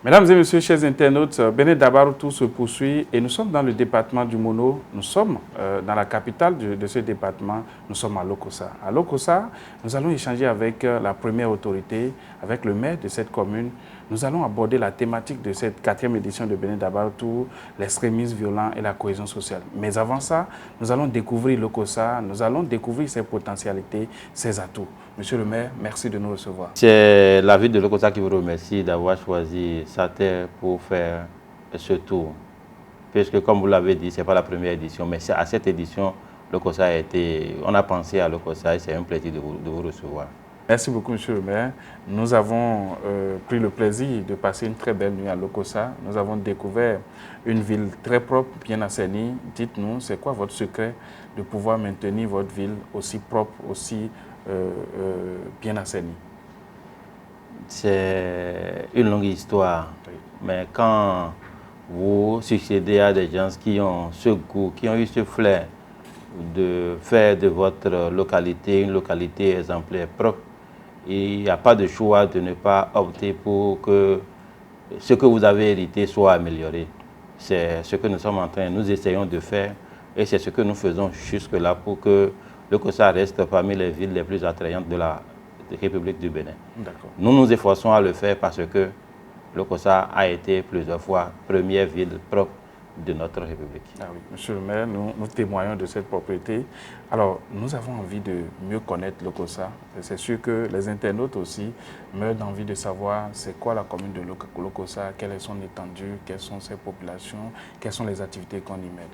Mesdames et messieurs, chers internautes, Bénin Dabaroutou se poursuit et nous sommes dans le département du Mono. Nous sommes dans la capitale de ce département, nous sommes à Lokossa. À Lokossa, nous allons échanger avec la première autorité, avec le maire de cette commune. Nous allons aborder la thématique de cette 4e édition de Bénin Dabaroutou, l'extrémisme violent et la cohésion sociale. Mais avant ça, nous allons découvrir Lokossa, nous allons découvrir ses potentialités, ses atouts. Monsieur le maire, merci de nous recevoir. C'est la ville de Lokossa qui vous remercie d'avoir choisi sa terre pour faire ce tour. Puisque, comme vous l'avez dit, ce n'est pas la première édition, mais à cette édition, Lokossa on a pensé à Lokossa et c'est un plaisir de vous recevoir. Merci beaucoup, monsieur le maire. Nous avons pris le plaisir de passer une très belle nuit à Lokossa. Nous avons découvert une ville très propre, bien assainie. Dites-nous, c'est quoi votre secret de pouvoir maintenir votre ville aussi propre, aussi bien assainie? C'est une longue histoire, mais quand vous succédez à des gens qui ont ce goût, qui ont eu ce flair de faire de votre localité une localité exemplaire propre, il n'y a pas de choix de ne pas opter pour que ce que vous avez hérité soit amélioré. C'est ce que nous essayons de faire et c'est ce que nous faisons jusque-là pour que Lokossa reste parmi les villes les plus attrayantes de la République du Bénin. Nous nous efforçons à le faire parce que Lokossa a été plusieurs fois première ville propre de notre République. Ah oui, monsieur le maire, nous témoignons de cette propriété. Alors, nous avons envie de mieux connaître Lokossa. C'est sûr que les internautes aussi meurent d'envie de savoir c'est quoi la commune de Lokossa, quelle est son étendue, quelles sont ses populations, quelles sont les activités qu'on y mène.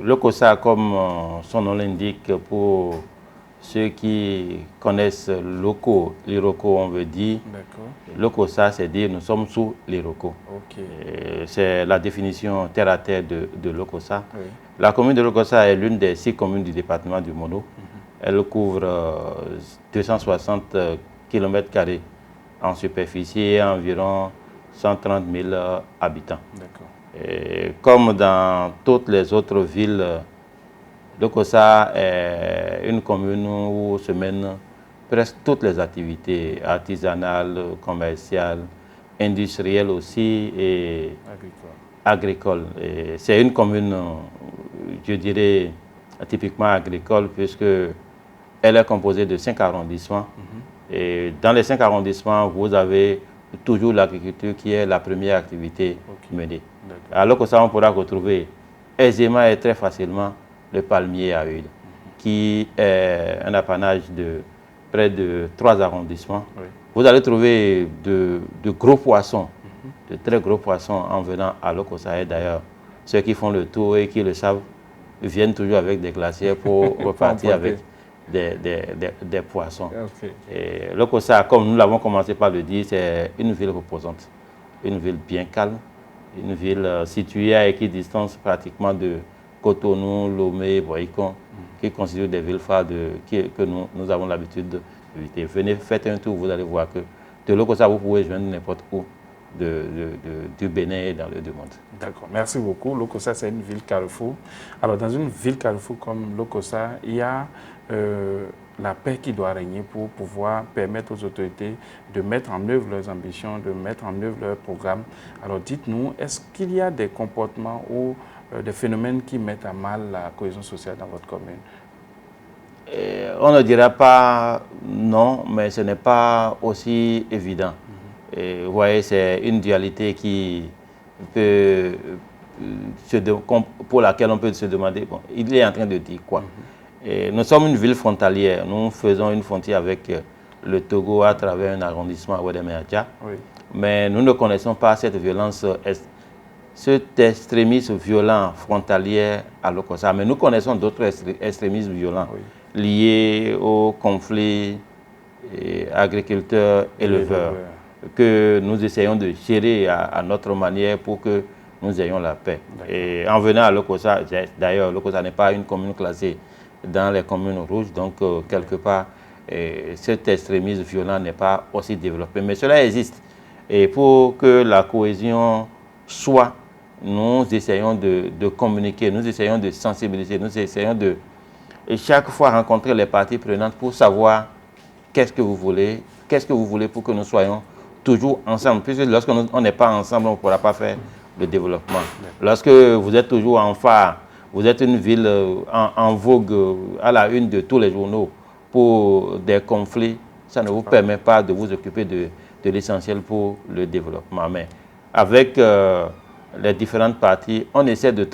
Lokossa, comme son nom l'indique, pour ceux qui connaissent l'Iroko, on veut dire, Lokossa, c'est dire nous sommes sous l'Iroko. C'est la définition terre à terre de Lokossa. Oui. La commune de Lokossa est l'une des 6 communes du département du Mono. Elle couvre 260 km² en superficie et environ 130 000 habitants. Et comme dans toutes les autres villes, Lokossa est une commune où se mènent presque toutes les activités artisanales, commerciales, industrielles aussi et agricoles. C'est une commune, je dirais, typiquement agricole puisque elle est composée de 5 arrondissements. Et dans les 5 arrondissements, vous avez toujours l'agriculture qui est la première activité menée. À Lokossa, on pourra retrouver aisément et très facilement le palmier à huile, qui est un apanage de près de 3 arrondissements. Oui. Vous allez trouver de gros poissons, de très gros poissons en venant à Lokossa. Et d'ailleurs, ceux qui font le tour et qui le savent viennent toujours avec des glaciers pour repartir avec des poissons. Et Lokossa, comme nous l'avons commencé par le dire, c'est une ville reposante, une ville bien calme, une ville située à équidistance pratiquement de Cotonou, Lomé, Boïcon, qui constituent des villes phares que nous avons l'habitude de visiter. Venez, faites un tour, vous allez voir que de Lokossa, vous pouvez joindre n'importe où du Bénin et dans le monde. D'accord, merci beaucoup. Lokossa, c'est une ville carrefour. Alors, dans une ville carrefour comme Lokossa, il y a la paix qui doit régner pour pouvoir permettre aux autorités de mettre en œuvre leurs ambitions, de mettre en œuvre leurs programmes. Alors, dites-nous, est-ce qu'il y a des comportements ou des phénomènes qui mettent à mal la cohésion sociale dans votre commune? On ne dira pas non, mais ce n'est pas aussi évident. Vous voyez, c'est une dualité qui peut, pour laquelle on peut se demander, bon, il est en train de dire quoi? Et nous sommes une ville frontalière, nous faisons une frontière avec le Togo à travers un arrondissement à Ouadéméadja, mais nous ne connaissons pas cette violence, cet extrémisme violent frontalier à Lokossa. Mais nous connaissons d'autres extrémismes violents liés au conflit agriculteurs-éleveurs que nous essayons de gérer à notre manière pour que nous ayons la paix. Et en venant à Lokossa, d'ailleurs, Lokossa n'est pas une commune classée dans les communes rouges, donc quelque part, cet extrémisme violent n'est pas aussi développé. Mais cela existe. Et pour que la cohésion soit, nous essayons de communiquer, nous essayons de sensibiliser, nous essayons de chaque fois rencontrer les parties prenantes pour savoir qu'est-ce que vous voulez pour que nous soyons toujours ensemble, puisque lorsqu'on n'est pas ensemble, on ne pourra pas faire le développement. Lorsque vous êtes toujours en phare, vous êtes une ville en vogue à la une de tous les journaux pour des conflits, ça ne vous permet pas de vous occuper de l'essentiel pour le développement. Mais avec les différentes parties, on essaie de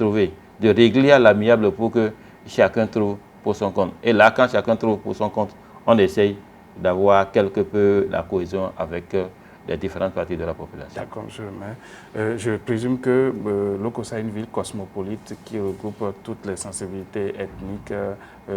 régler à l'amiable pour que chacun trouve pour son compte. Et là, quand chacun trouve pour son compte, on essaye d'avoir quelque peu la cohésion avec les différentes parties de la population. D'accord, je présume que Lokossa est une ville cosmopolite qui regroupe toutes les sensibilités ethniques,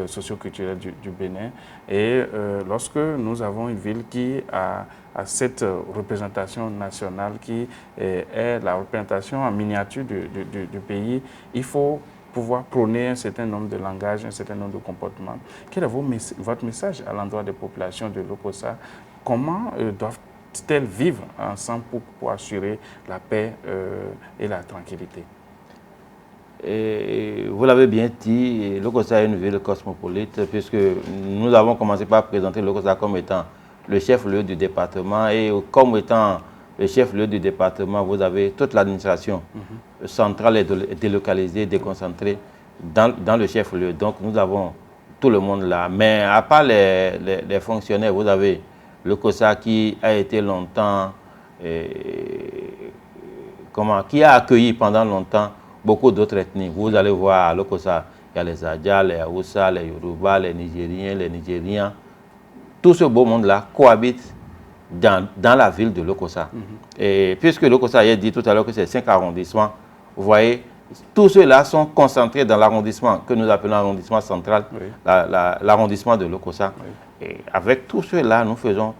socio-culturelles du Bénin. Et lorsque nous avons une ville qui a cette représentation nationale qui est la représentation en miniature du pays, il faut pouvoir prôner un certain nombre de langages, un certain nombre de comportements. Quel est votre message à l'endroit des populations de Lokossa? Comment doivent-elles vivre ensemble pour assurer la paix et la tranquillité? Et vous l'avez bien dit, Lokossa est une ville cosmopolite, puisque nous avons commencé par présenter Lokossa comme étant le chef-lieu du département, et comme étant le chef-lieu du département, vous avez toute l'administration centrale et délocalisée, déconcentrée dans le chef-lieu. Donc nous avons tout le monde là. Mais à part les fonctionnaires, vous avez Lokossa qui a été longtemps, qui a accueilli pendant longtemps beaucoup d'autres ethnies. Vous allez voir à Lokossa, il y a les Adja, les Hausa, les Yoruba, les Nigériens, les Nigérians. Tout ce beau monde-là cohabite dans la ville de Lokossa. Et puisque Lokossa a dit tout à l'heure que c'est 5 arrondissements, vous voyez, tous ceux-là sont concentrés dans l'arrondissement que nous appelons l'arrondissement central, l'arrondissement de Lokossa. Et avec tous ceux-là, nous faisons...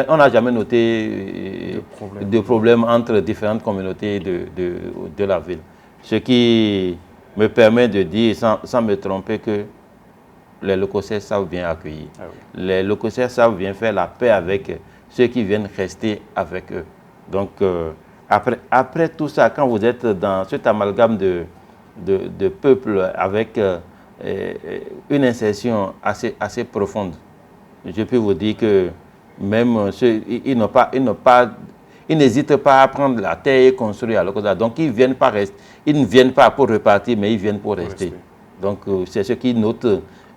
On n'a jamais noté de problème entre différentes communautés de la ville. Ce qui me permet de dire, sans me tromper, que les Lokossais savent bien accueillir. Les Lokossais savent bien faire la paix avec ceux qui viennent rester avec eux. Donc, après tout ça, quand vous êtes dans cet amalgame de peuple avec une insertion assez profonde, je peux vous dire que même ceux, ils n'hésitent pas à prendre la terre et construire à Lokossa. Donc, ils ne viennent pas pour repartir, mais ils viennent pour rester. Donc, c'est ce qui note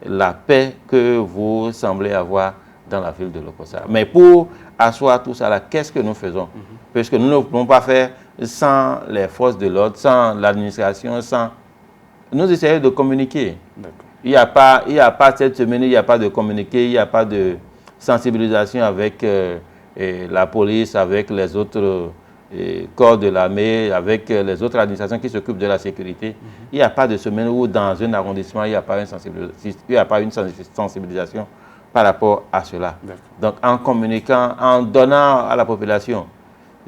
la paix que vous semblez avoir dans la ville de Lokossa. Mais pour asseoir tout ça, qu'est-ce que nous faisons? Parce que nous ne pouvons pas faire sans les forces de l'ordre, sans l'administration, sans... Nous essayons de communiquer. Il n'y a pas cette semaine, il n'y a pas de communiquer, il n'y a pas de sensibilisation avec la police, avec les autres corps de l'armée, avec les autres administrations qui s'occupent de la sécurité. Il n'y a pas de semaine où dans un arrondissement, il n'y a pas une sensibilisation par rapport à cela. Donc en communiquant, en donnant à la population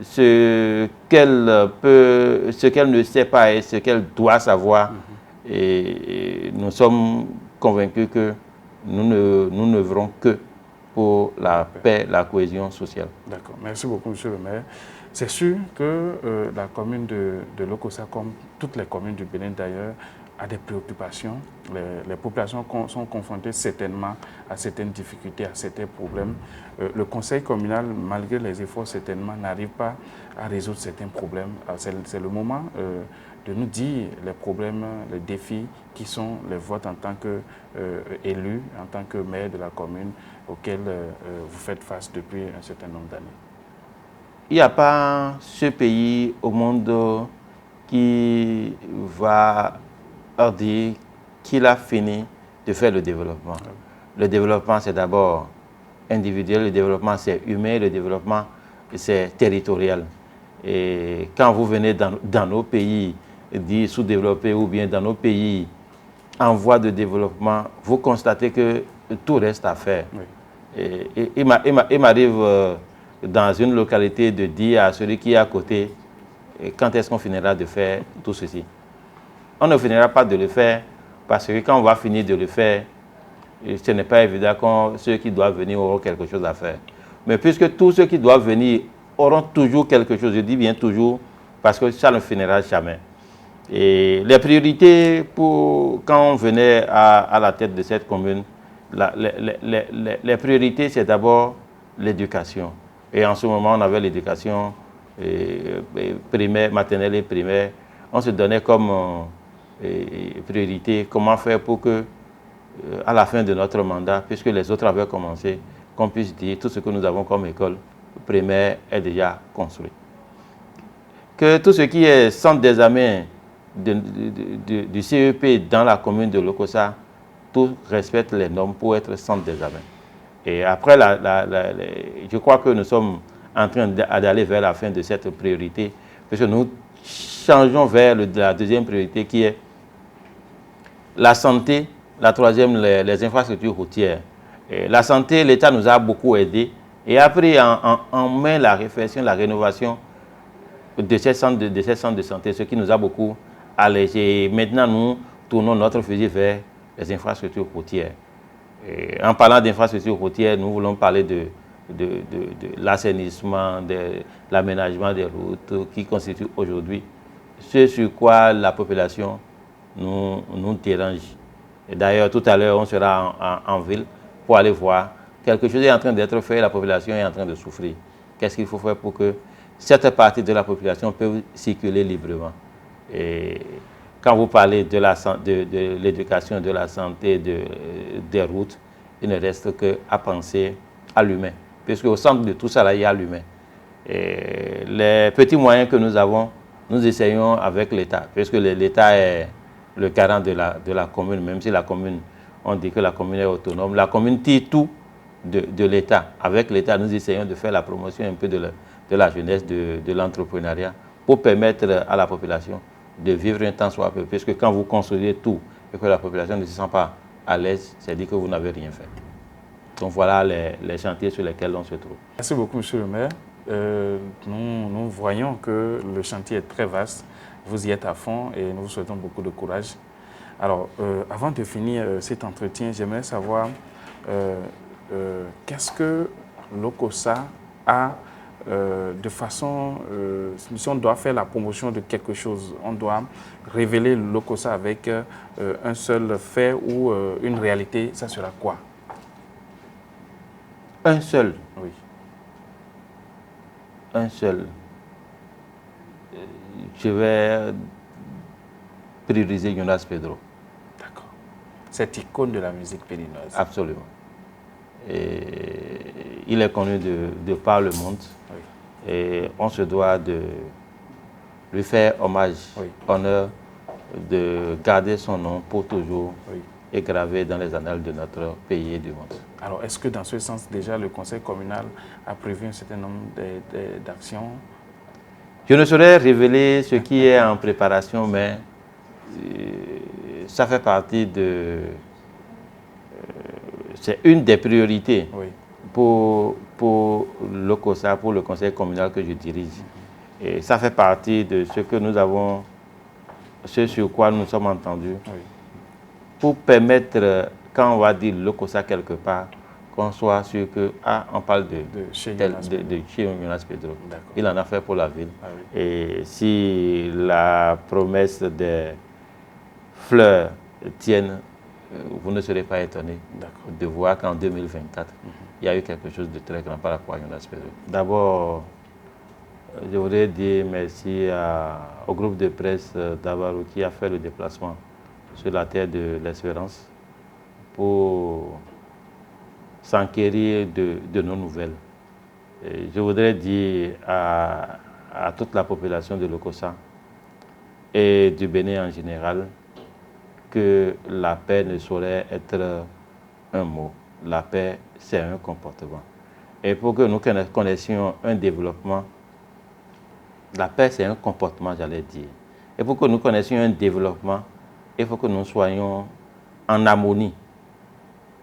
ce qu'elle ne sait pas et ce qu'elle doit savoir, et nous sommes convaincus que nous ne verrons que pour la paix, la cohésion sociale. D'accord. Merci beaucoup, monsieur le maire. C'est sûr que la commune de Lokossa, comme toutes les communes du Bénin d'ailleurs, a des préoccupations. Les populations sont confrontées certainement à certaines difficultés, à certains problèmes. Le conseil communal, malgré les efforts, certainement n'arrive pas à résoudre certains problèmes. C'est le moment de nous dire les problèmes, les défis qui sont les vôtres en tant qu'élu, en tant que maire de la commune auxquels vous faites face depuis un certain nombre d'années. Il n'y a pas ce pays au monde qui va dire qu'il a fini de faire le développement. Le développement, c'est d'abord individuel, le développement, c'est humain, le développement, c'est territorial. Et quand vous venez dans nos pays dits sous-développés ou bien dans nos pays en voie de développement, vous constatez que tout reste à faire. Et il m'arrive dans une localité de dire à celui qui est à côté, quand est-ce qu'on finira de faire tout ceci? On ne finira pas de le faire parce que quand on va finir de le faire, ce n'est pas évident que ceux qui doivent venir auront quelque chose à faire. Mais puisque tous ceux qui doivent venir auront toujours quelque chose, je dis bien toujours, parce que ça ne finira jamais. Et les priorités quand on venait à la tête de cette commune, les priorités, c'est d'abord l'éducation. Et en ce moment, on avait l'éducation primaire, maternelle et primaire. On se donnait comme priorité comment faire pour que, à la fin de notre mandat, puisque les autres avaient commencé, qu'on puisse dire tout ce que nous avons comme école primaire est déjà construit. Que tout ce qui est centre d'examen du CEP dans la commune de Lokossa, tout respecte les normes pour être centre d'examen. Et après, je crois que nous sommes en train d'aller vers la fin de cette priorité, parce que nous changeons vers la deuxième priorité qui est la santé, la troisième, les infrastructures routières. Et la santé, l'État nous a beaucoup aidés et a pris en main la réflexion, la rénovation de ces centres de santé, ce qui nous a beaucoup allégé. Et maintenant, nous tournons notre fusil vers les infrastructures routières. Et en parlant d'infrastructures routières, nous voulons parler de l'assainissement, de l'aménagement des routes qui constitue aujourd'hui ce sur quoi la population nous dérange. Et d'ailleurs, tout à l'heure, on sera en ville pour aller voir. Quelque chose est en train d'être fait, la population est en train de souffrir. Qu'est-ce qu'il faut faire pour que cette partie de la population puisse circuler librement? Et quand vous parlez de l'éducation, de la santé, des routes, il ne reste qu'à penser à l'humain. Puisque au centre de tout ça, là, il y a l'humain. Et les petits moyens que nous avons, nous essayons avec l'État. Puisque l'État est le garant de la commune, même si la commune, on dit que la commune est autonome. La commune tire tout de l'État. Avec l'État, nous essayons de faire la promotion un peu de la jeunesse, de l'entrepreneuriat, pour permettre à la population de vivre un temps soit peu. Puisque quand vous construisez tout et que la population ne se sent pas à l'aise, c'est dit que vous n'avez rien fait. Donc voilà les chantiers sur lesquels on se trouve. Merci beaucoup, monsieur le maire. Nous voyons que le chantier est très vaste. Vous y êtes à fond et nous vous souhaitons beaucoup de courage. Alors, avant de finir cet entretien, j'aimerais savoir qu'est-ce que Lokossa a de façon, si on doit faire la promotion de quelque chose, on doit révéler Lokossa avec un seul fait ou une réalité, ça sera quoi? Un seul? Oui. Un seul. Je vais prioriser Jonas Pedro. D'accord. Cette icône de la musique péninoise. Absolument. Et il est connu de par le monde. Oui. Et on se doit de lui faire hommage, oui, honneur, de garder son nom pour toujours, oui, et gravé dans les annales de notre pays et du monde. Alors, est-ce que dans ce sens, déjà, le conseil communal a prévu un certain nombre d'actions? Je ne saurais révéler ce qui est en préparation, mais ça fait partie de... c'est une des priorités, oui, pour Lokossa, pour le conseil communal que je dirige. Et ça fait partie de ce que nous avons, ce sur quoi nous sommes entendus, oui, pour permettre, quand on va dire Lokossa quelque part, qu'on soit sûr que, on parle de chez Jonas Pedro. Il en a fait pour la ville. Ah, oui. Et si la promesse des fleurs tienne, vous ne serez pas étonné de voir qu'en 2024, il y a eu quelque chose de très grand par rapport à Jonas Pedro. D'abord, je voudrais dire merci au groupe de presse d'Avarou qui a fait le déplacement sur la terre de l'Espérance pour s'enquérir de nos nouvelles. Et je voudrais dire à toute la population de Lokossa et du Bénin en général que la paix ne saurait être un mot. La paix, c'est un comportement. Et pour que nous connaissions un développement, la paix, c'est un comportement, j'allais dire. Et pour que nous connaissions un développement, il faut que nous soyons en harmonie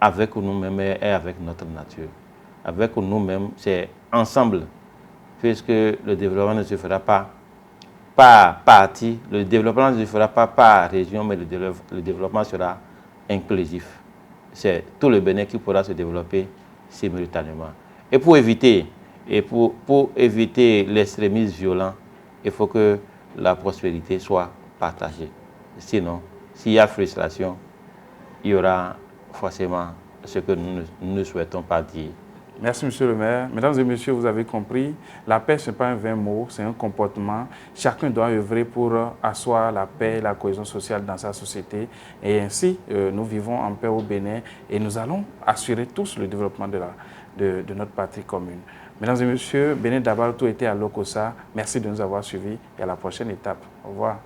avec nous-mêmes et avec notre nature. Avec nous-mêmes, c'est ensemble, puisque le développement ne se fera pas par partie, le développement ne se fera pas par région, mais le développement sera inclusif. C'est tout le Bénin qui pourra se développer simultanément. Et pour éviter l'extrémisme violent, il faut que la prospérité soit partagée. Sinon, s'il y a frustration, il y aura forcément ce que nous ne souhaitons pas dire, Merci, monsieur le maire. Mesdames et messieurs, vous avez compris, la paix, ce n'est pas un vain mot, c'est un comportement. Chacun doit œuvrer pour asseoir la paix et la cohésion sociale dans sa société. Et ainsi, nous vivons en paix au Bénin et nous allons assurer tous le développement de notre patrie commune. Mesdames et messieurs, Bénin Dabaroutou était à Lokossa. Merci de nous avoir suivis et à la prochaine étape. Au revoir.